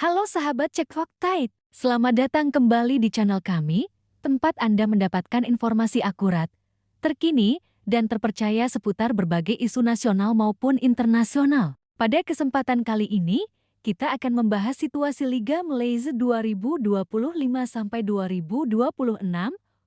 Halo sahabat Cek Faktaid, selamat datang kembali di channel kami, tempat Anda mendapatkan informasi akurat, terkini, dan terpercaya seputar berbagai isu nasional maupun internasional. Pada kesempatan kali ini, kita akan membahas situasi Liga Malaysia 2025-2026,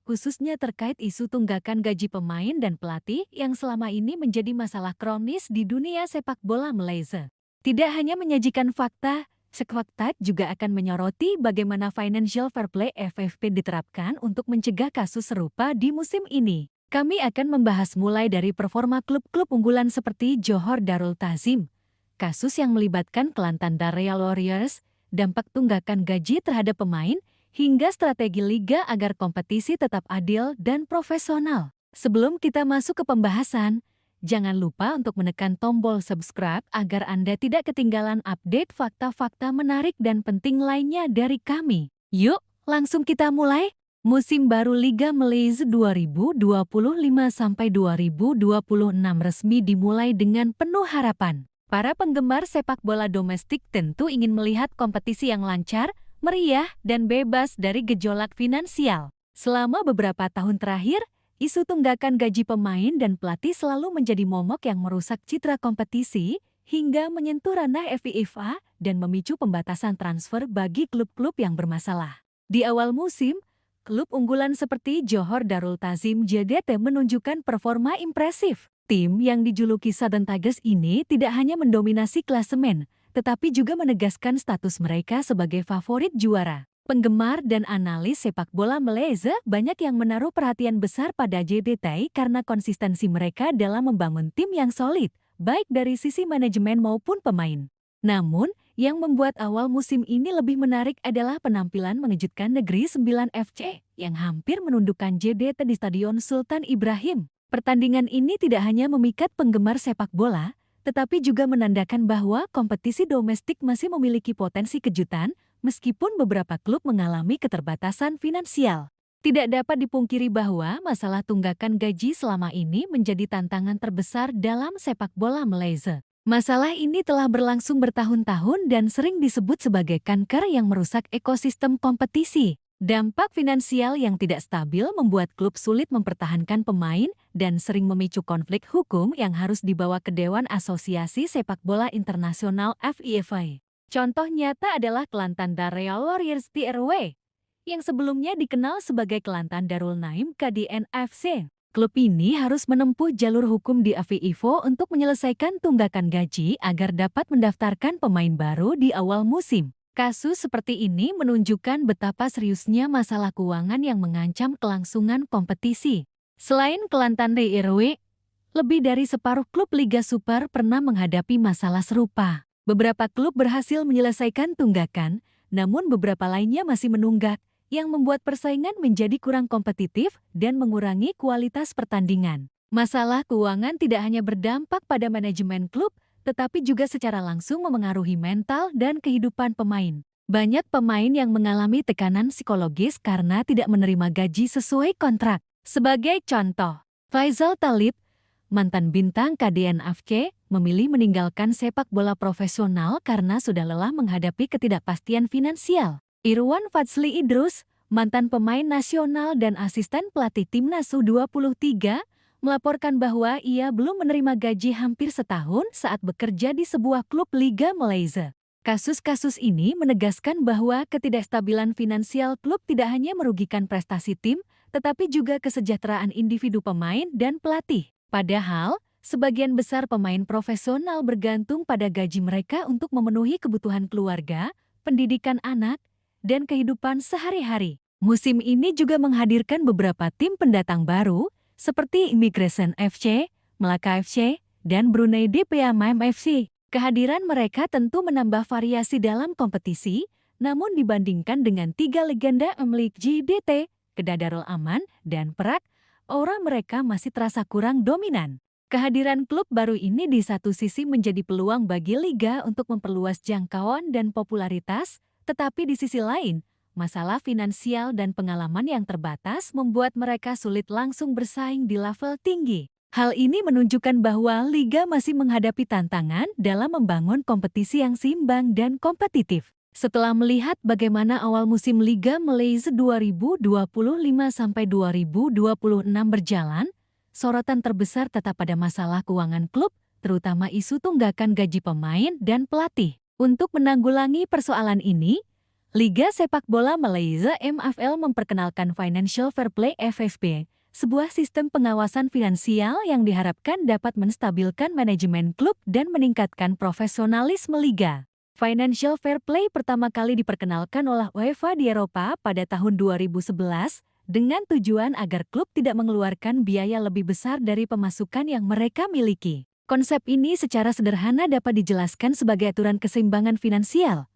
khususnya terkait isu tunggakan gaji pemain dan pelatih yang selama ini menjadi masalah kronis di dunia sepak bola Malaysia. Tidak hanya menyajikan fakta, Cek Faktaid juga akan menyoroti bagaimana Financial Fair Play FFP diterapkan untuk mencegah kasus serupa di musim ini. Kami akan membahas mulai dari performa klub-klub unggulan seperti Johor Darul Ta'zim, kasus yang melibatkan Kelantan Royal Warriors, dampak tunggakan gaji terhadap pemain, hingga strategi liga agar kompetisi tetap adil dan profesional. Sebelum kita masuk ke pembahasan, jangan lupa untuk menekan tombol subscribe agar Anda tidak ketinggalan update fakta-fakta menarik dan penting lainnya dari kami. Yuk, langsung kita mulai. Musim baru Liga Malaysia 2025-2026 resmi dimulai dengan penuh harapan. Para penggemar sepak bola domestik tentu ingin melihat kompetisi yang lancar, meriah, dan bebas dari gejolak finansial. Selama beberapa tahun terakhir, isu tunggakan gaji pemain dan pelatih selalu menjadi momok yang merusak citra kompetisi hingga menyentuh ranah FIFA dan memicu pembatasan transfer bagi klub-klub yang bermasalah. Di awal musim, klub unggulan seperti Johor Darul Ta'zim JDT menunjukkan performa impresif. Tim yang dijuluki Southern Tigers ini tidak hanya mendominasi klasemen, tetapi juga menegaskan status mereka sebagai favorit juara. Penggemar dan analis sepak bola Malaysia banyak yang menaruh perhatian besar pada JDT karena konsistensi mereka dalam membangun tim yang solid, baik dari sisi manajemen maupun pemain. Namun, yang membuat awal musim ini lebih menarik adalah penampilan mengejutkan Negeri Sembilan FC yang hampir menundukkan JDT di Stadion Sultan Ibrahim. Pertandingan ini tidak hanya memikat penggemar sepak bola, tetapi juga menandakan bahwa kompetisi domestik masih memiliki potensi kejutan, meskipun beberapa klub mengalami keterbatasan finansial. Tidak dapat dipungkiri bahwa masalah tunggakan gaji selama ini menjadi tantangan terbesar dalam sepak bola Malaysia. Masalah ini telah berlangsung bertahun-tahun dan sering disebut sebagai kanker yang merusak ekosistem kompetisi. Dampak finansial yang tidak stabil membuat klub sulit mempertahankan pemain dan sering memicu konflik hukum yang harus dibawa ke Dewan Asosiasi Sepak Bola Internasional FIFA. Contoh nyata adalah Kelantan Royal Warriors TRW, yang sebelumnya dikenal sebagai Kelantan Darul Naim KDN FC. Klub ini harus menempuh jalur hukum di FIFA untuk menyelesaikan tunggakan gaji agar dapat mendaftarkan pemain baru di awal musim. Kasus seperti ini menunjukkan betapa seriusnya masalah keuangan yang mengancam kelangsungan kompetisi. Selain Kelantan DRW, lebih dari separuh klub Liga Super pernah menghadapi masalah serupa. Beberapa klub berhasil menyelesaikan tunggakan, namun beberapa lainnya masih menunggak, yang membuat persaingan menjadi kurang kompetitif dan mengurangi kualitas pertandingan. Masalah keuangan tidak hanya berdampak pada manajemen klub, tetapi juga secara langsung memengaruhi mental dan kehidupan pemain. Banyak pemain yang mengalami tekanan psikologis karena tidak menerima gaji sesuai kontrak. Sebagai contoh, Faisal Talib, mantan bintang KDN FC, memilih meninggalkan sepak bola profesional karena sudah lelah menghadapi ketidakpastian finansial. Irwan Fadzli Idrus, mantan pemain nasional dan asisten pelatih Timnas U23, melaporkan bahwa ia belum menerima gaji hampir setahun saat bekerja di sebuah klub Liga Malaysia. Kasus-kasus ini menegaskan bahwa ketidakstabilan finansial klub tidak hanya merugikan prestasi tim, tetapi juga kesejahteraan individu pemain dan pelatih. Padahal, sebagian besar pemain profesional bergantung pada gaji mereka untuk memenuhi kebutuhan keluarga, pendidikan anak, dan kehidupan sehari-hari. Musim ini juga menghadirkan beberapa tim pendatang baru, seperti Immigration FC, Melaka FC, dan Brunei DPA Maim FC. Kehadiran mereka tentu menambah variasi dalam kompetisi, namun dibandingkan dengan tiga legenda League JDT, Kedah Darul Aman, dan Perak, aura mereka masih terasa kurang dominan. Kehadiran klub baru ini di satu sisi menjadi peluang bagi liga untuk memperluas jangkauan dan popularitas, tetapi di sisi lain, masalah finansial dan pengalaman yang terbatas membuat mereka sulit langsung bersaing di level tinggi. Hal ini menunjukkan bahwa liga masih menghadapi tantangan dalam membangun kompetisi yang seimbang dan kompetitif. Setelah melihat bagaimana awal musim Liga Malaysia 2025-2026 berjalan, sorotan terbesar tetap pada masalah keuangan klub, terutama isu tunggakan gaji pemain dan pelatih. Untuk menanggulangi persoalan ini, Liga Sepak Bola Malaysia MFL memperkenalkan Financial Fair Play FFP, sebuah sistem pengawasan finansial yang diharapkan dapat menstabilkan manajemen klub dan meningkatkan profesionalisme liga. Financial Fair Play pertama kali diperkenalkan oleh UEFA di Eropa pada tahun 2011 dengan tujuan agar klub tidak mengeluarkan biaya lebih besar dari pemasukan yang mereka miliki. Konsep ini secara sederhana dapat dijelaskan sebagai aturan keseimbangan finansial.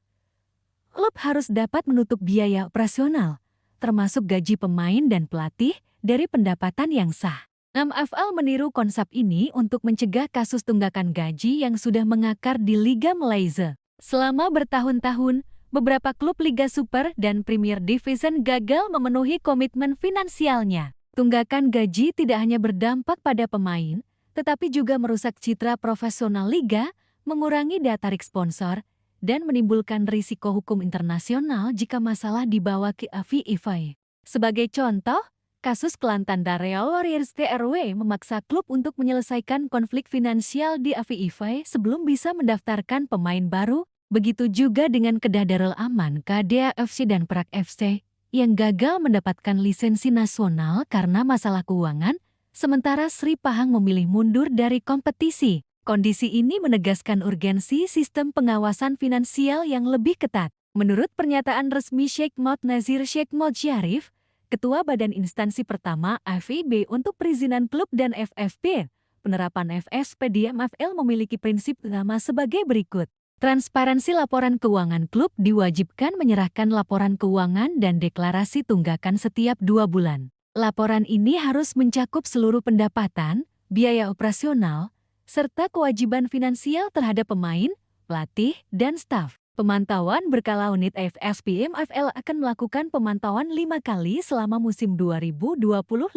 Klub harus dapat menutup biaya operasional, termasuk gaji pemain dan pelatih, dari pendapatan yang sah. MFL meniru konsep ini untuk mencegah kasus tunggakan gaji yang sudah mengakar di Liga Malaysia. Selama bertahun-tahun, beberapa klub Liga Super dan Premier Division gagal memenuhi komitmen finansialnya. Tunggakan gaji tidak hanya berdampak pada pemain, tetapi juga merusak citra profesional liga, mengurangi daya tarik sponsor, dan menimbulkan risiko hukum internasional jika masalah dibawa ke FIFA. Sebagai contoh, kasus Kelantan Real Warriors TRW memaksa klub untuk menyelesaikan konflik finansial di FIFA sebelum bisa mendaftarkan pemain baru. Begitu juga dengan Kedah Darul Aman KDA FC dan Perak FC yang gagal mendapatkan lisensi nasional karena masalah keuangan, sementara Sri Pahang memilih mundur dari kompetisi. Kondisi ini menegaskan urgensi sistem pengawasan finansial yang lebih ketat. Menurut pernyataan resmi Sheikh Maud Nazir Sheikh Maud Syarif, Ketua Badan Instansi Pertama FIB untuk perizinan klub dan FFP, penerapan FFP di MFL memiliki prinsip utama sebagai berikut. Transparansi laporan keuangan klub diwajibkan menyerahkan laporan keuangan dan deklarasi tunggakan setiap 2 bulan. Laporan ini harus mencakup seluruh pendapatan, biaya operasional, serta kewajiban finansial terhadap pemain, pelatih, dan staf. Pemantauan berkala unit FFP MFL akan melakukan pemantauan 5 kali selama musim 2025-2026.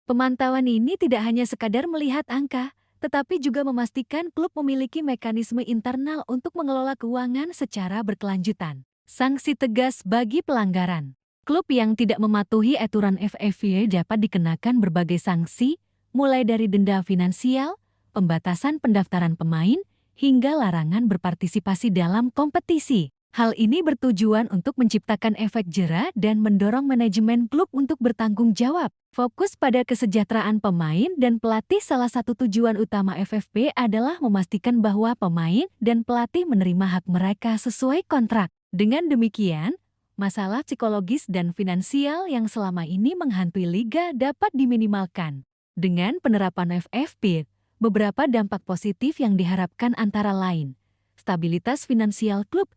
Pemantauan ini tidak hanya sekadar melihat angka, tetapi juga memastikan klub memiliki mekanisme internal untuk mengelola keuangan secara berkelanjutan. Sanksi tegas bagi pelanggaran. Klub yang tidak mematuhi aturan FFP dapat dikenakan berbagai sanksi, mulai dari denda finansial, pembatasan pendaftaran pemain, hingga larangan berpartisipasi dalam kompetisi. Hal ini bertujuan untuk menciptakan efek jera dan mendorong manajemen klub untuk bertanggung jawab. Fokus pada kesejahteraan pemain dan pelatih. Salah satu tujuan utama FFP adalah memastikan bahwa pemain dan pelatih menerima hak mereka sesuai kontrak. Dengan demikian, masalah psikologis dan finansial yang selama ini menghantui liga dapat diminimalkan. Dengan penerapan FFP, beberapa dampak positif yang diharapkan antara lain, stabilitas finansial klub.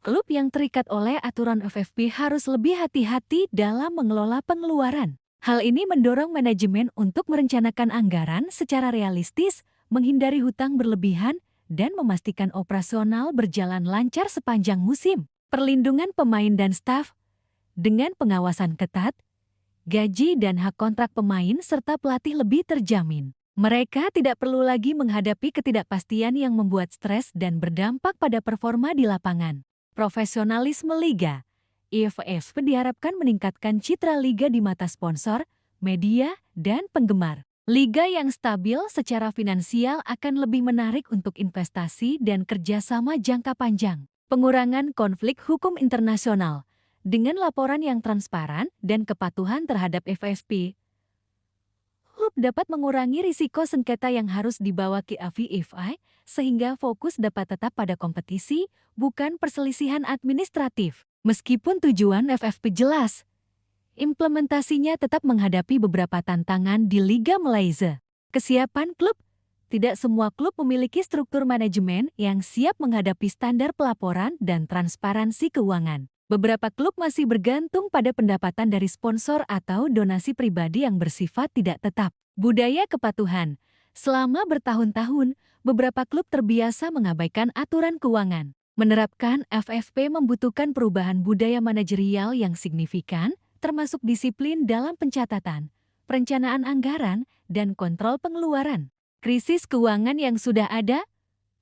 Klub yang terikat oleh aturan FFP harus lebih hati-hati dalam mengelola pengeluaran. Hal ini mendorong manajemen untuk merencanakan anggaran secara realistis, menghindari hutang berlebihan, dan memastikan operasional berjalan lancar sepanjang musim. Perlindungan pemain dan staf. Dengan pengawasan ketat, gaji dan hak kontrak pemain serta pelatih lebih terjamin. Mereka tidak perlu lagi menghadapi ketidakpastian yang membuat stres dan berdampak pada performa di lapangan. Profesionalisme liga. IFF diharapkan meningkatkan citra liga di mata sponsor, media, dan penggemar. Liga yang stabil secara finansial akan lebih menarik untuk investasi dan kerjasama jangka panjang. Pengurangan konflik hukum internasional. Dengan laporan yang transparan dan kepatuhan terhadap FFP, klub dapat mengurangi risiko sengketa yang harus dibawa ke FIFA, sehingga fokus dapat tetap pada kompetisi, bukan perselisihan administratif. Meskipun tujuan FFP jelas, implementasinya tetap menghadapi beberapa tantangan di Liga Malaysia. Kesiapan klub. Tidak semua klub memiliki struktur manajemen yang siap menghadapi standar pelaporan dan transparansi keuangan. Beberapa klub masih bergantung pada pendapatan dari sponsor atau donasi pribadi yang bersifat tidak tetap. Budaya kepatuhan. Selama bertahun-tahun, beberapa klub terbiasa mengabaikan aturan keuangan. Menerapkan FFP membutuhkan perubahan budaya manajerial yang signifikan, termasuk disiplin dalam pencatatan, perencanaan anggaran, dan kontrol pengeluaran. Krisis keuangan yang sudah ada.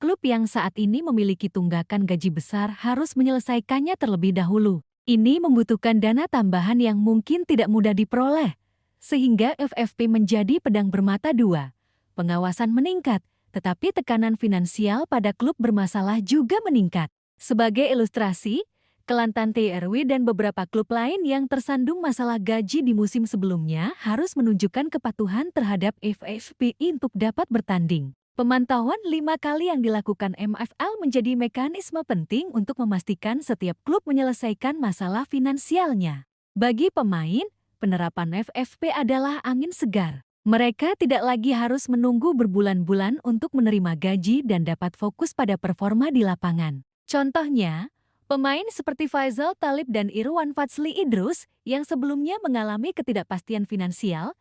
Klub yang saat ini memiliki tunggakan gaji besar harus menyelesaikannya terlebih dahulu. Ini membutuhkan dana tambahan yang mungkin tidak mudah diperoleh, sehingga FFP menjadi pedang bermata dua. Pengawasan meningkat, tetapi tekanan finansial pada klub bermasalah juga meningkat. Sebagai ilustrasi, Kelantan TRW dan beberapa klub lain yang tersandung masalah gaji di musim sebelumnya harus menunjukkan kepatuhan terhadap FFP untuk dapat bertanding. Pemantauan 5 kali yang dilakukan MFL menjadi mekanisme penting untuk memastikan setiap klub menyelesaikan masalah finansialnya. Bagi pemain, penerapan FFP adalah angin segar. Mereka tidak lagi harus menunggu berbulan-bulan untuk menerima gaji dan dapat fokus pada performa di lapangan. Contohnya, pemain seperti Faisal Thalib dan Irwan Fatsli Idrus yang sebelumnya mengalami ketidakpastian finansial,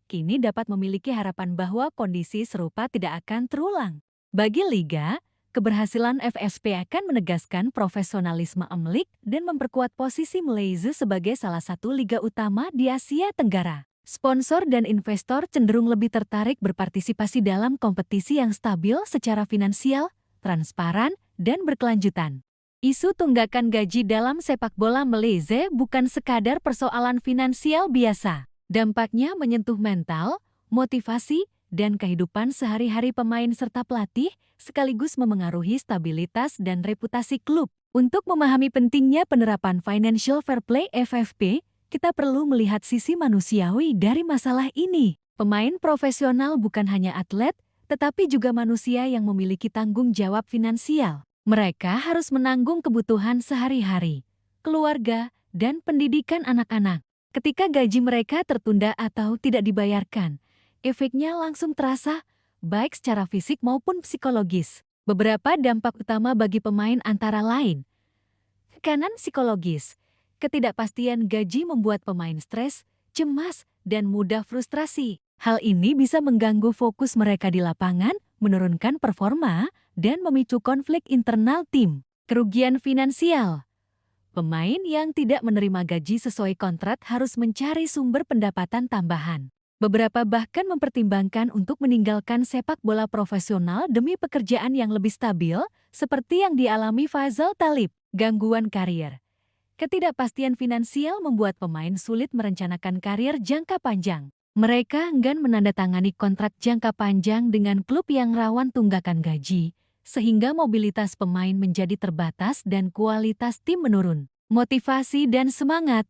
kini dapat memiliki harapan bahwa kondisi serupa tidak akan terulang. Bagi Liga, keberhasilan FFP akan menegaskan profesionalisme AMLIG dan memperkuat posisi Malaysia sebagai salah satu liga utama di Asia Tenggara. Sponsor dan investor cenderung lebih tertarik berpartisipasi dalam kompetisi yang stabil secara finansial, transparan, dan berkelanjutan. Isu tunggakan gaji dalam sepak bola Malaysia bukan sekadar persoalan finansial biasa. Dampaknya menyentuh mental, motivasi, dan kehidupan sehari-hari pemain serta pelatih, sekaligus memengaruhi stabilitas dan reputasi klub. Untuk memahami pentingnya penerapan Financial Fair Play (FFP), kita perlu melihat sisi manusiawi dari masalah ini. Pemain profesional bukan hanya atlet, tetapi juga manusia yang memiliki tanggung jawab finansial. Mereka harus menanggung kebutuhan sehari-hari, keluarga, dan pendidikan anak-anak. Ketika gaji mereka tertunda atau tidak dibayarkan, efeknya langsung terasa, baik secara fisik maupun psikologis. Beberapa dampak utama bagi pemain antara lain: tekanan psikologis. Ketidakpastian gaji membuat pemain stres, cemas, dan mudah frustrasi. Hal ini bisa mengganggu fokus mereka di lapangan, menurunkan performa, dan memicu konflik internal tim. Kerugian finansial. Pemain yang tidak menerima gaji sesuai kontrak harus mencari sumber pendapatan tambahan. Beberapa bahkan mempertimbangkan untuk meninggalkan sepak bola profesional demi pekerjaan yang lebih stabil, seperti yang dialami Faisal Thalib. Gangguan karier. Ketidakpastian finansial membuat pemain sulit merencanakan karier jangka panjang. Mereka enggan menandatangani kontrak jangka panjang dengan klub yang rawan tunggakan gaji, sehingga mobilitas pemain menjadi terbatas dan kualitas tim menurun. Motivasi dan semangat.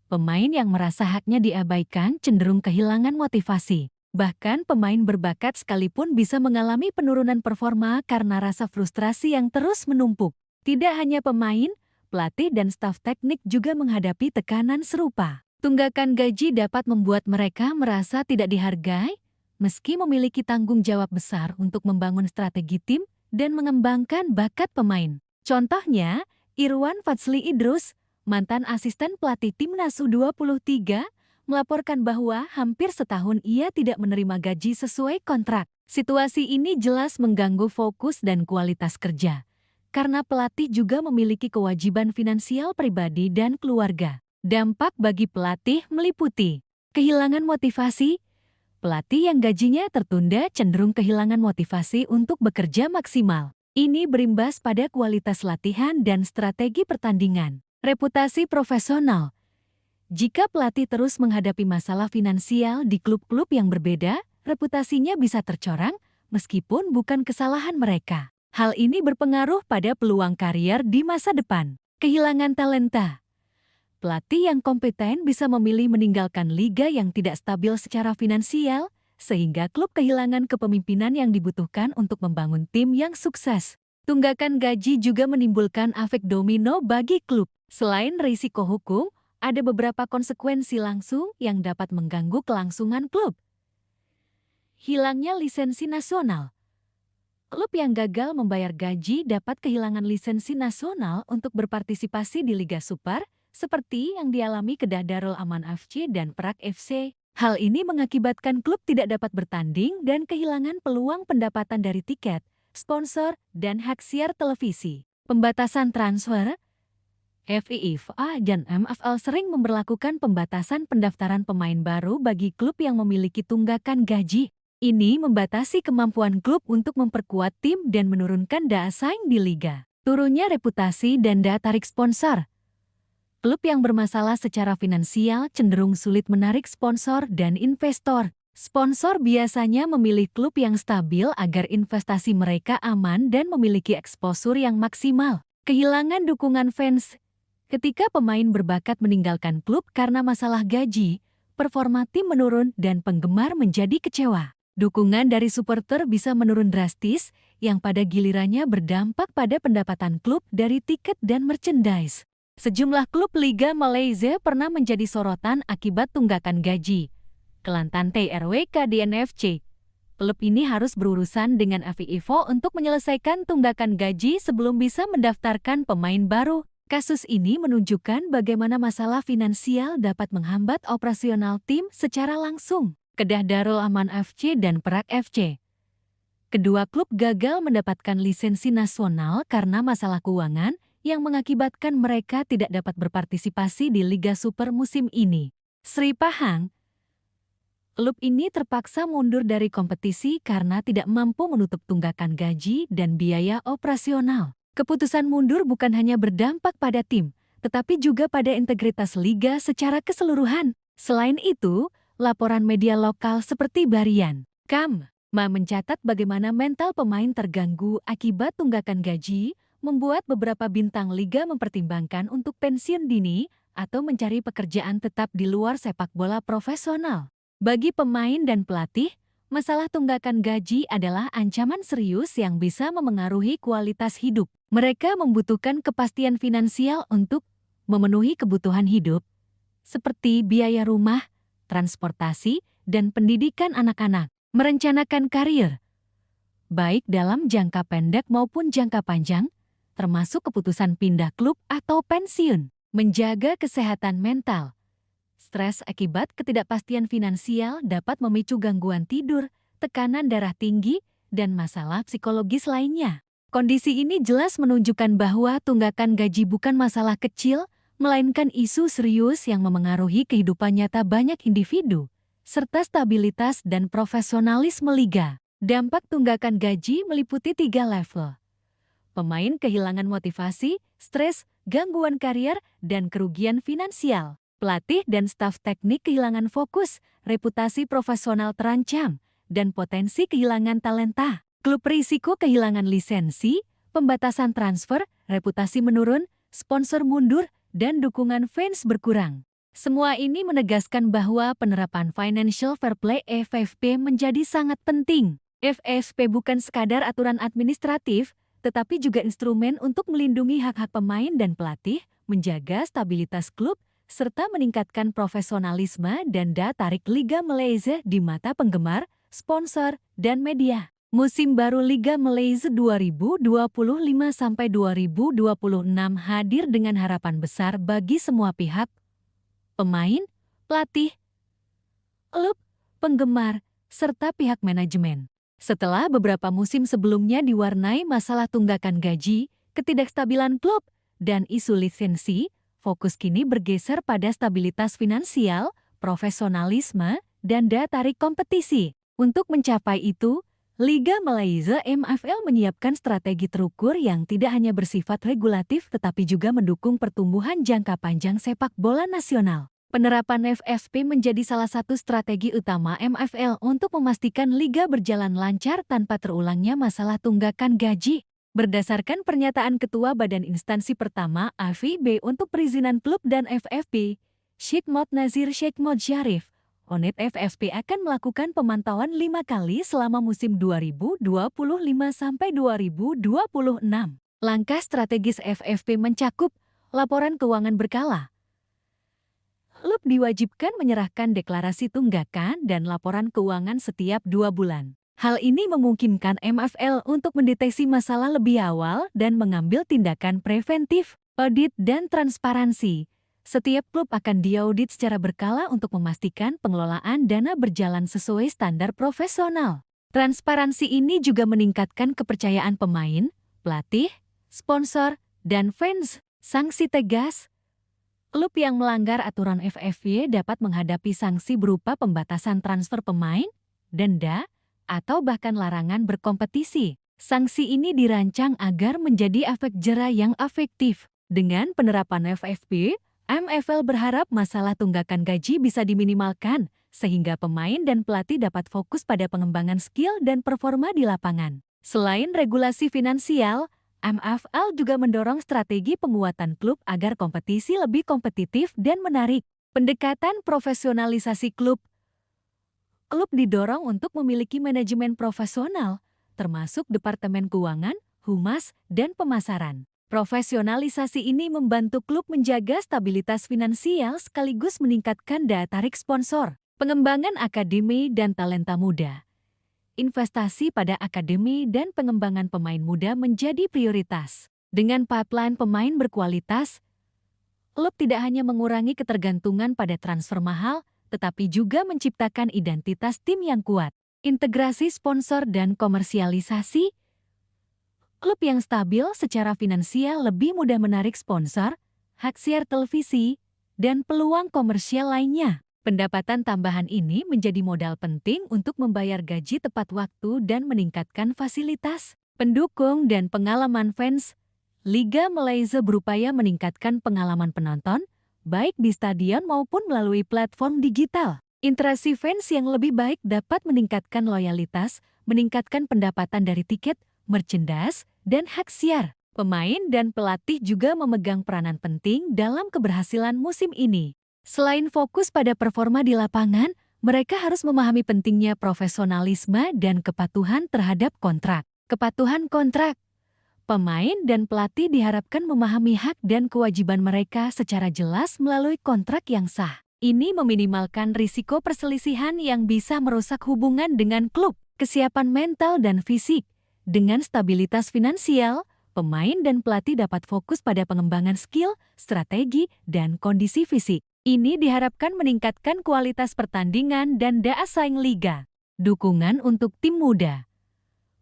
Pemain yang merasa haknya diabaikan cenderung kehilangan motivasi. Bahkan pemain berbakat sekalipun bisa mengalami penurunan performa karena rasa frustrasi yang terus menumpuk. Tidak hanya pemain, pelatih dan staf teknik juga menghadapi tekanan serupa. Tunggakan gaji dapat membuat mereka merasa tidak dihargai, meski memiliki tanggung jawab besar untuk membangun strategi tim dan mengembangkan bakat pemain. Contohnya, Irwan Fatsli Idrus, mantan asisten pelatih Timnas U23, melaporkan bahwa hampir setahun ia tidak menerima gaji sesuai kontrak. Situasi ini jelas mengganggu fokus dan kualitas kerja, karena pelatih juga memiliki kewajiban finansial pribadi dan keluarga. Dampak bagi pelatih meliputi kehilangan motivasi. Pelatih yang gajinya tertunda cenderung kehilangan motivasi untuk bekerja maksimal. Ini berimbas pada kualitas latihan dan strategi pertandingan. Reputasi profesional. Jika pelatih terus menghadapi masalah finansial di klub-klub yang berbeda, reputasinya bisa tercoreng meskipun bukan kesalahan mereka. Hal ini berpengaruh pada peluang karier di masa depan. Kehilangan talenta. Pelatih yang kompeten bisa memilih meninggalkan liga yang tidak stabil secara finansial, sehingga klub kehilangan kepemimpinan yang dibutuhkan untuk membangun tim yang sukses. Tunggakan gaji juga menimbulkan efek domino bagi klub. Selain risiko hukum, ada beberapa konsekuensi langsung yang dapat mengganggu kelangsungan klub. Hilangnya lisensi nasional. Klub yang gagal membayar gaji dapat kehilangan lisensi nasional untuk berpartisipasi di Liga Super, seperti yang dialami Kedah Darul Aman FC dan Perak FC. Hal ini mengakibatkan klub tidak dapat bertanding dan kehilangan peluang pendapatan dari tiket, sponsor, dan hak siar televisi. Pembatasan transfer. FIFA dan MFL sering memberlakukan pembatasan pendaftaran pemain baru bagi klub yang memiliki tunggakan gaji. ini membatasi kemampuan klub untuk memperkuat tim dan menurunkan daya saing di liga. Turunnya reputasi dan daya tarik sponsor. Klub yang bermasalah secara finansial cenderung sulit menarik sponsor dan investor. Sponsor biasanya memilih klub yang stabil agar investasi mereka aman dan memiliki eksposur yang maksimal. Kehilangan dukungan fans. Ketika pemain berbakat meninggalkan klub karena masalah gaji, performa tim menurun dan penggemar menjadi kecewa. Dukungan dari supporter bisa menurun drastis, yang pada gilirannya berdampak pada pendapatan klub dari tiket dan merchandise. Sejumlah klub Liga Malaysia pernah menjadi sorotan akibat tunggakan gaji. Kelantan TRWK di NFC. Klub ini harus berurusan dengan AFIFO untuk menyelesaikan tunggakan gaji sebelum bisa mendaftarkan pemain baru. Kasus ini menunjukkan bagaimana masalah finansial dapat menghambat operasional tim secara langsung. Kedah Darul Aman FC dan Perak FC. Kedua klub gagal mendapatkan lisensi nasional karena masalah keuangan yang mengakibatkan mereka tidak dapat berpartisipasi di Liga Super musim ini. Sri Pahang. Klub ini terpaksa mundur dari kompetisi karena tidak mampu menutup tunggakan gaji dan biaya operasional. Keputusan mundur bukan hanya berdampak pada tim, tetapi juga pada integritas liga secara keseluruhan. Selain itu, laporan media lokal seperti Barian Ma mencatat bagaimana mental pemain terganggu akibat tunggakan gaji, membuat beberapa bintang liga mempertimbangkan untuk pensiun dini atau mencari pekerjaan tetap di luar sepak bola profesional. Bagi pemain dan pelatih, masalah tunggakan gaji adalah ancaman serius yang bisa memengaruhi kualitas hidup. Mereka membutuhkan kepastian finansial untuk memenuhi kebutuhan hidup, seperti biaya rumah, transportasi, dan pendidikan anak-anak. Merencanakan karir, baik dalam jangka pendek maupun jangka panjang, termasuk keputusan pindah klub atau pensiun. Menjaga kesehatan mental. Stres akibat ketidakpastian finansial dapat memicu gangguan tidur, tekanan darah tinggi, dan masalah psikologis lainnya. Kondisi ini jelas menunjukkan bahwa tunggakan gaji bukan masalah kecil, melainkan isu serius yang memengaruhi kehidupan nyata banyak individu, serta stabilitas dan profesionalisme liga. Dampak tunggakan gaji meliputi 3 level. Pemain kehilangan motivasi, stres, gangguan karier, dan kerugian finansial. Pelatih dan staf teknik kehilangan fokus, reputasi profesional terancam, dan potensi kehilangan talenta. Klub risiko kehilangan lisensi, pembatasan transfer, reputasi menurun, sponsor mundur, dan dukungan fans berkurang. Semua ini menegaskan bahwa penerapan Financial Fair Play FFP menjadi sangat penting. FFP bukan sekadar aturan administratif, tetapi juga instrumen untuk melindungi hak-hak pemain dan pelatih, menjaga stabilitas klub, serta meningkatkan profesionalisme dan daya tarik Liga Malaysia di mata penggemar, sponsor, dan media. Musim baru Liga Malaysia 2025-2026 hadir dengan harapan besar bagi semua pihak, pemain, pelatih, klub, penggemar, serta pihak manajemen. Setelah beberapa musim sebelumnya diwarnai masalah tunggakan gaji, ketidakstabilan klub, dan isu lisensi, fokus kini bergeser pada stabilitas finansial, profesionalisme, dan daya tarik kompetisi. Untuk mencapai itu, Liga Malaysia MFL menyiapkan strategi terukur yang tidak hanya bersifat regulatif tetapi juga mendukung pertumbuhan jangka panjang sepak bola nasional. Penerapan FFP menjadi salah satu strategi utama MFL untuk memastikan liga berjalan lancar tanpa terulangnya masalah tunggakan gaji. Berdasarkan pernyataan Ketua Badan Instansi Pertama AFIB untuk perizinan klub dan FFP, Sheikh Mod Nazir Sheikh Mod Syarif, unit FFP akan melakukan pemantauan 5 kali selama musim 2025-2026. Langkah strategis FFP mencakup laporan keuangan berkala. Klub diwajibkan menyerahkan deklarasi tunggakan dan laporan keuangan setiap 2 bulan. Hal ini memungkinkan MFL untuk mendeteksi masalah lebih awal dan mengambil tindakan preventif, audit, dan transparansi. Setiap klub akan diaudit secara berkala untuk memastikan pengelolaan dana berjalan sesuai standar profesional. Transparansi ini juga meningkatkan kepercayaan pemain, pelatih, sponsor, dan fans. Sanksi tegas. Klub yang melanggar aturan FFP dapat menghadapi sanksi berupa pembatasan transfer pemain, denda, atau bahkan larangan berkompetisi. Sanksi ini dirancang agar menjadi efek jera yang efektif. Dengan penerapan FFP, MFL berharap masalah tunggakan gaji bisa diminimalkan, sehingga pemain dan pelatih dapat fokus pada pengembangan skill dan performa di lapangan. Selain regulasi finansial, MFL juga mendorong strategi penguatan klub agar kompetisi lebih kompetitif dan menarik. Pendekatan profesionalisasi klub didorong untuk memiliki manajemen profesional, termasuk Departemen Keuangan, Humas, dan Pemasaran. Profesionalisasi ini membantu klub menjaga stabilitas finansial sekaligus meningkatkan daya tarik sponsor. Pengembangan akademi dan talenta muda. Investasi pada akademi dan pengembangan pemain muda menjadi prioritas. Dengan pipeline pemain berkualitas, klub tidak hanya mengurangi ketergantungan pada transfer mahal, tetapi juga menciptakan identitas tim yang kuat. Integrasi sponsor dan komersialisasi. Klub yang stabil secara finansial lebih mudah menarik sponsor, hak siar televisi, dan peluang komersial lainnya. Pendapatan tambahan ini menjadi modal penting untuk membayar gaji tepat waktu dan meningkatkan fasilitas, pendukung, dan pengalaman fans. Liga Malaysia berupaya meningkatkan pengalaman penonton, baik di stadion maupun melalui platform digital. Interaksi fans yang lebih baik dapat meningkatkan loyalitas, meningkatkan pendapatan dari tiket, merchandise, dan hak siar. Pemain dan pelatih juga memegang peranan penting dalam keberhasilan musim ini. Selain fokus pada performa di lapangan, mereka harus memahami pentingnya profesionalisme dan kepatuhan terhadap kontrak. Kepatuhan kontrak. Pemain dan pelatih diharapkan memahami hak dan kewajiban mereka secara jelas melalui kontrak yang sah. Ini meminimalkan risiko perselisihan yang bisa merusak hubungan dengan klub. Kesiapan mental dan fisik. Dengan stabilitas finansial, pemain dan pelatih dapat fokus pada pengembangan skill, strategi, dan kondisi fisik. Ini diharapkan meningkatkan kualitas pertandingan dan daya saing liga. Dukungan untuk tim muda.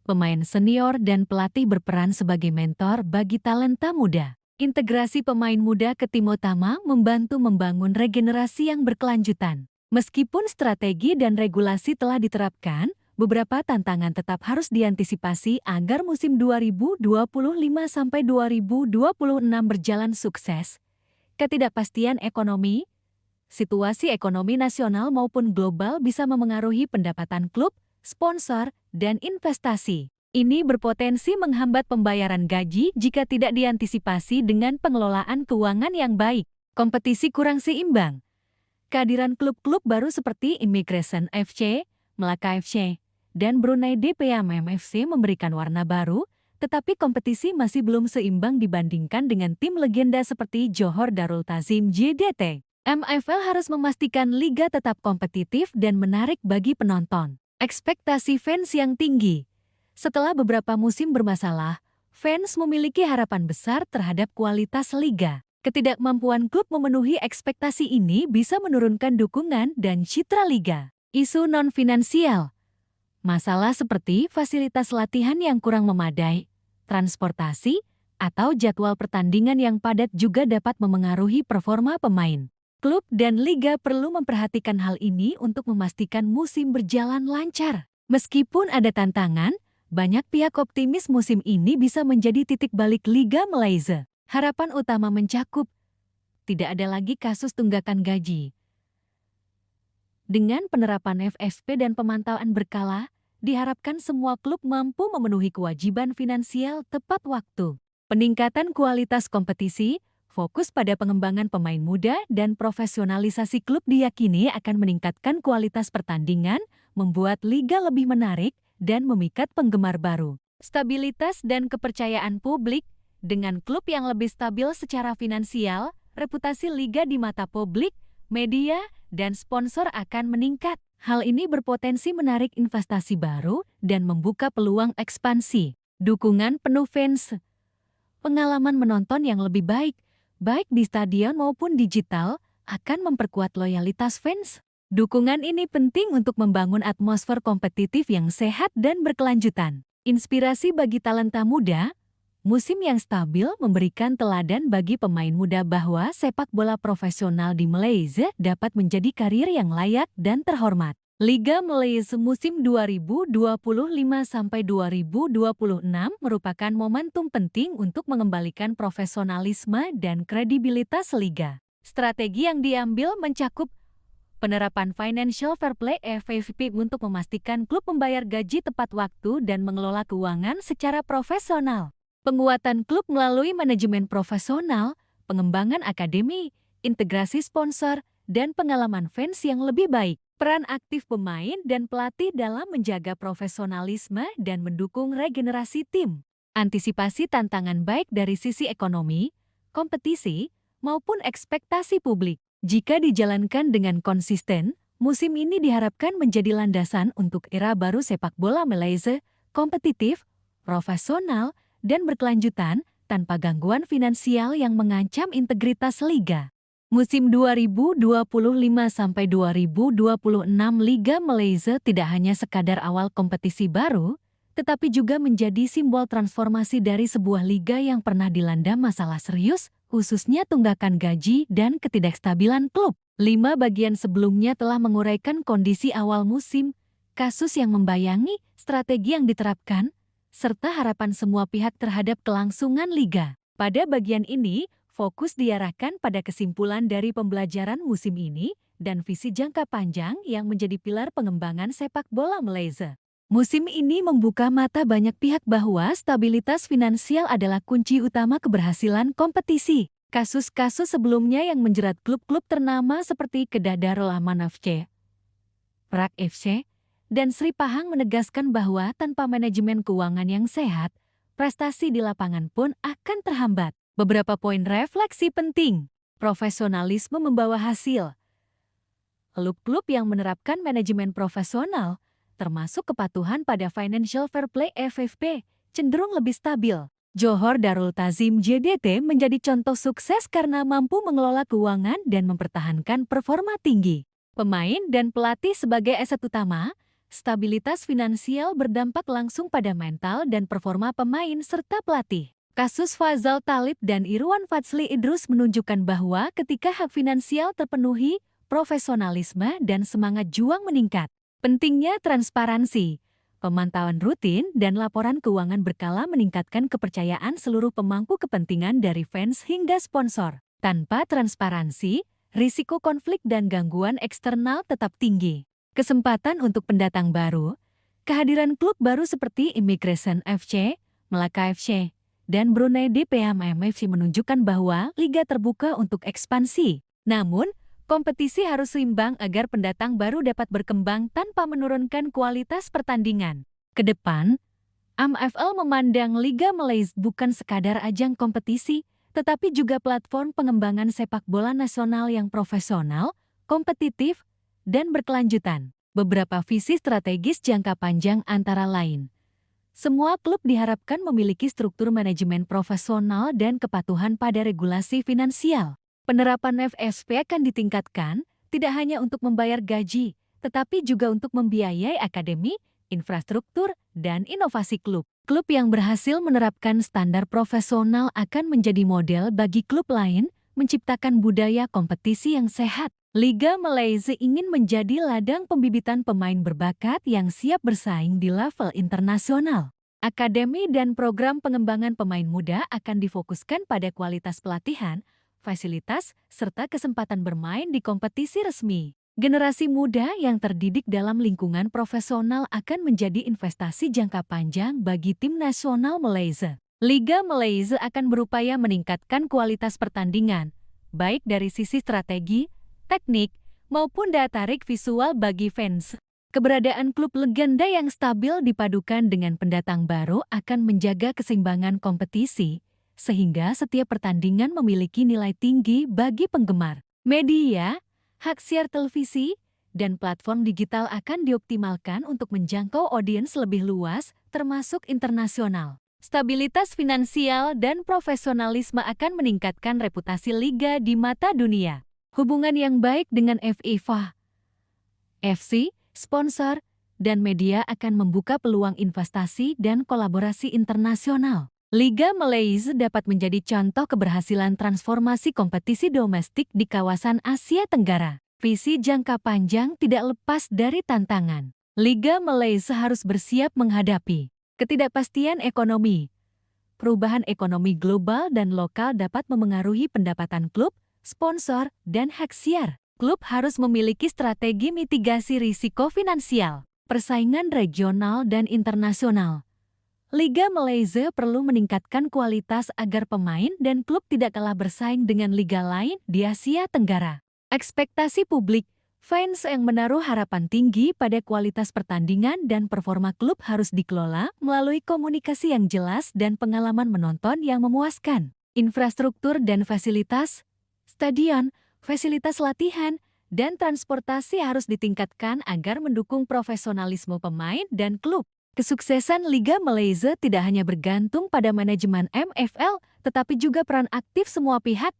Pemain senior dan pelatih berperan sebagai mentor bagi talenta muda. Integrasi pemain muda ke tim utama membantu membangun regenerasi yang berkelanjutan. Meskipun strategi dan regulasi telah diterapkan, beberapa tantangan tetap harus diantisipasi agar musim 2025-2026 berjalan sukses. Ketidakpastian ekonomi, situasi ekonomi nasional maupun global bisa memengaruhi pendapatan klub, sponsor, dan investasi. Ini berpotensi menghambat pembayaran gaji jika tidak diantisipasi dengan pengelolaan keuangan yang baik. Kompetisi kurang seimbang. Kehadiran klub-klub baru seperti Immigration FC, Melaka FC, dan Brunei DPMM FC memberikan warna baru, tetapi kompetisi masih belum seimbang dibandingkan dengan tim legenda seperti Johor Darul Ta'zim JDT. MFL harus memastikan liga tetap kompetitif dan menarik bagi penonton. Ekspektasi fans yang tinggi. Setelah beberapa musim bermasalah, fans memiliki harapan besar terhadap kualitas liga. Ketidakmampuan klub memenuhi ekspektasi ini bisa menurunkan dukungan dan citra liga. Isu non-finansial. Masalah seperti fasilitas latihan yang kurang memadai, transportasi, atau jadwal pertandingan yang padat juga dapat memengaruhi performa pemain. Klub dan liga perlu memperhatikan hal ini untuk memastikan musim berjalan lancar. Meskipun ada tantangan, banyak pihak optimis musim ini bisa menjadi titik balik Liga Malaysia. Harapan utama mencakup, tidak ada lagi kasus tunggakan gaji. Dengan penerapan FFP dan pemantauan berkala, diharapkan semua klub mampu memenuhi kewajiban finansial tepat waktu. Peningkatan kualitas kompetisi, fokus pada pengembangan pemain muda dan profesionalisasi klub diyakini akan meningkatkan kualitas pertandingan, membuat liga lebih menarik, dan memikat penggemar baru. Stabilitas dan kepercayaan publik. Dengan klub yang lebih stabil secara finansial, reputasi liga di mata publik, media, dan sponsor akan meningkat. Hal ini berpotensi menarik investasi baru dan membuka peluang ekspansi. Dukungan penuh fans. Pengalaman menonton yang lebih baik di stadion maupun digital, akan memperkuat loyalitas fans. Dukungan ini penting untuk membangun atmosfer kompetitif yang sehat dan berkelanjutan. Inspirasi bagi talenta muda, musim yang stabil memberikan teladan bagi pemain muda bahwa sepak bola profesional di Malaysia dapat menjadi karir yang layak dan terhormat. Liga Malaysia musim 2025-2026 merupakan momentum penting untuk mengembalikan profesionalisme dan kredibilitas liga. Strategi yang diambil mencakup penerapan Financial Fair Play (FFP) untuk memastikan klub membayar gaji tepat waktu dan mengelola keuangan secara profesional. Penguatan klub melalui manajemen profesional, pengembangan akademi, integrasi sponsor, dan pengalaman fans yang lebih baik. Peran aktif pemain dan pelatih dalam menjaga profesionalisme dan mendukung regenerasi tim. Antisipasi tantangan baik dari sisi ekonomi, kompetisi, maupun ekspektasi publik. Jika dijalankan dengan konsisten, musim ini diharapkan menjadi landasan untuk era baru sepak bola Malaysia, kompetitif, profesional, dan berkelanjutan tanpa gangguan finansial yang mengancam integritas liga. Musim 2025-2026 Liga Malaysia tidak hanya sekadar awal kompetisi baru, tetapi juga menjadi simbol transformasi dari sebuah liga yang pernah dilanda masalah serius, khususnya tunggakan gaji dan ketidakstabilan klub. 5 bagian sebelumnya telah menguraikan kondisi awal musim, kasus yang membayangi, strategi yang diterapkan, serta harapan semua pihak terhadap kelangsungan liga. Pada bagian ini, fokus diarahkan pada kesimpulan dari pembelajaran musim ini dan visi jangka panjang yang menjadi pilar pengembangan sepak bola Malaysia. Musim ini membuka mata banyak pihak bahwa stabilitas finansial adalah kunci utama keberhasilan kompetisi. Kasus-kasus sebelumnya yang menjerat klub-klub ternama seperti Kedah Darul Aman FC, Perak FC, dan Sri Pahang menegaskan bahwa tanpa manajemen keuangan yang sehat, prestasi di lapangan pun akan terhambat. Beberapa poin refleksi penting. Profesionalisme membawa hasil. Klub-klub yang menerapkan manajemen profesional, termasuk kepatuhan pada Financial Fair Play (FFP), cenderung lebih stabil. Johor Darul Ta'zim JDT menjadi contoh sukses karena mampu mengelola keuangan dan mempertahankan performa tinggi. Pemain dan pelatih sebagai aset utama, stabilitas finansial berdampak langsung pada mental dan performa pemain serta pelatih. Kasus Fazal Talib dan Irwan Fadzli Idrus menunjukkan bahwa ketika hak finansial terpenuhi, profesionalisme dan semangat juang meningkat. Pentingnya transparansi, pemantauan rutin, dan laporan keuangan berkala meningkatkan kepercayaan seluruh pemangku kepentingan dari fans hingga sponsor. Tanpa transparansi, risiko konflik dan gangguan eksternal tetap tinggi. Kesempatan untuk pendatang baru, kehadiran klub baru seperti Immigration FC, Melaka FC, dan Brunei DPM FC menunjukkan bahwa liga terbuka untuk ekspansi. Namun, kompetisi harus seimbang agar pendatang baru dapat berkembang tanpa menurunkan kualitas pertandingan. Kedepan, AMFL memandang Liga Malaysia bukan sekadar ajang kompetisi, tetapi juga platform pengembangan sepak bola nasional yang profesional, kompetitif, dan berkelanjutan. Beberapa visi strategis jangka panjang antara lain. Semua klub diharapkan memiliki struktur manajemen profesional dan kepatuhan pada regulasi finansial. Penerapan FFP akan ditingkatkan, tidak hanya untuk membayar gaji, tetapi juga untuk membiayai akademi, infrastruktur, dan inovasi klub. Klub yang berhasil menerapkan standar profesional akan menjadi model bagi klub lain, menciptakan budaya kompetisi yang sehat. Liga Malaysia ingin menjadi ladang pembibitan pemain berbakat yang siap bersaing di level internasional. Akademi dan program pengembangan pemain muda akan difokuskan pada kualitas pelatihan, fasilitas, serta kesempatan bermain di kompetisi resmi. Generasi muda yang terdidik dalam lingkungan profesional akan menjadi investasi jangka panjang bagi tim nasional Malaysia. Liga Malaysia akan berupaya meningkatkan kualitas pertandingan, baik dari sisi strategi, teknik, maupun daya tarik visual bagi fans. Keberadaan klub legenda yang stabil dipadukan dengan pendatang baru akan menjaga keseimbangan kompetisi, sehingga setiap pertandingan memiliki nilai tinggi bagi penggemar. Media, hak siar televisi, dan platform digital akan dioptimalkan untuk menjangkau audiens lebih luas, termasuk internasional. Stabilitas finansial dan profesionalisme akan meningkatkan reputasi liga di mata dunia. Hubungan yang baik dengan FIFA, FC, sponsor, dan media akan membuka peluang investasi dan kolaborasi internasional. Liga Malaysia dapat menjadi contoh keberhasilan transformasi kompetisi domestik di kawasan Asia Tenggara. Visi jangka panjang tidak lepas dari tantangan. Liga Malaysia harus bersiap menghadapi ketidakpastian ekonomi. Perubahan ekonomi global dan lokal dapat memengaruhi pendapatan klub, sponsor, dan hak siar. Klub harus memiliki strategi mitigasi risiko finansial, persaingan regional dan internasional. Liga Malaysia perlu meningkatkan kualitas agar pemain dan klub tidak kalah bersaing dengan liga lain di Asia Tenggara. Ekspektasi publik, fans yang menaruh harapan tinggi pada kualitas pertandingan dan performa klub harus dikelola melalui komunikasi yang jelas dan pengalaman menonton yang memuaskan. Infrastruktur dan fasilitas, stadion, fasilitas latihan, dan transportasi harus ditingkatkan agar mendukung profesionalisme pemain dan klub. Kesuksesan Liga Malaysia tidak hanya bergantung pada manajemen MFL, tetapi juga peran aktif semua pihak.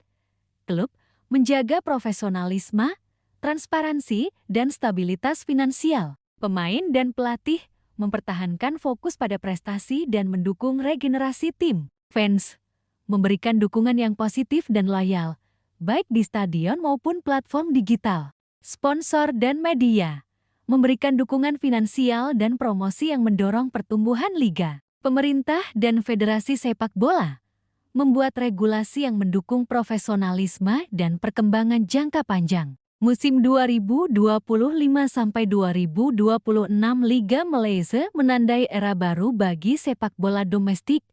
Klub menjaga profesionalisme, transparansi, dan stabilitas finansial. Pemain dan pelatih mempertahankan fokus pada prestasi dan mendukung regenerasi tim. Fans memberikan dukungan yang positif dan loyal, baik di stadion maupun platform digital. Sponsor dan media memberikan dukungan finansial dan promosi yang mendorong pertumbuhan liga. Pemerintah dan federasi sepak bola membuat regulasi yang mendukung profesionalisme dan perkembangan jangka panjang. Musim 2025-2026 Liga Malaysia menandai era baru bagi sepak bola domestik.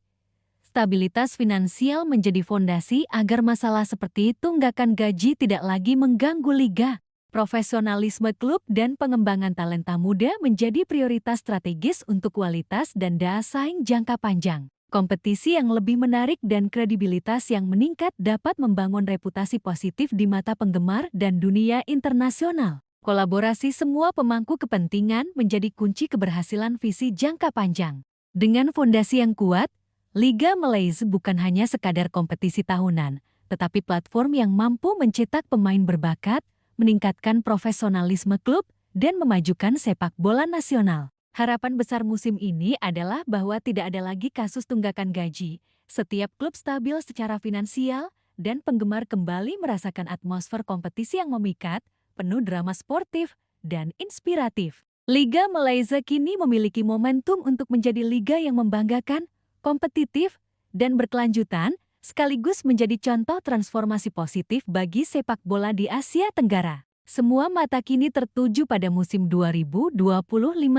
Stabilitas finansial menjadi fondasi agar masalah seperti tunggakan gaji tidak lagi mengganggu liga. Profesionalisme klub dan pengembangan talenta muda menjadi prioritas strategis untuk kualitas dan daya saing jangka panjang. Kompetisi yang lebih menarik dan kredibilitas yang meningkat dapat membangun reputasi positif di mata penggemar dan dunia internasional. Kolaborasi semua pemangku kepentingan menjadi kunci keberhasilan visi jangka panjang. Dengan fondasi yang kuat, Liga Malaysia bukan hanya sekadar kompetisi tahunan, tetapi platform yang mampu mencetak pemain berbakat, meningkatkan profesionalisme klub, dan memajukan sepak bola nasional. Harapan besar musim ini adalah bahwa tidak ada lagi kasus tunggakan gaji. Setiap klub stabil secara finansial, dan penggemar kembali merasakan atmosfer kompetisi yang memikat, penuh drama sportif, dan inspiratif. Liga Malaysia kini memiliki momentum untuk menjadi liga yang membanggakan, kompetitif, dan berkelanjutan, sekaligus menjadi contoh transformasi positif bagi sepak bola di Asia Tenggara. Semua mata kini tertuju pada musim 2025-2026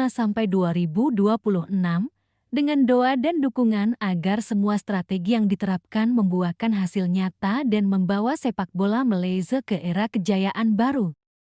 dengan doa dan dukungan agar semua strategi yang diterapkan membuahkan hasil nyata dan membawa sepak bola Malaysia ke era kejayaan baru.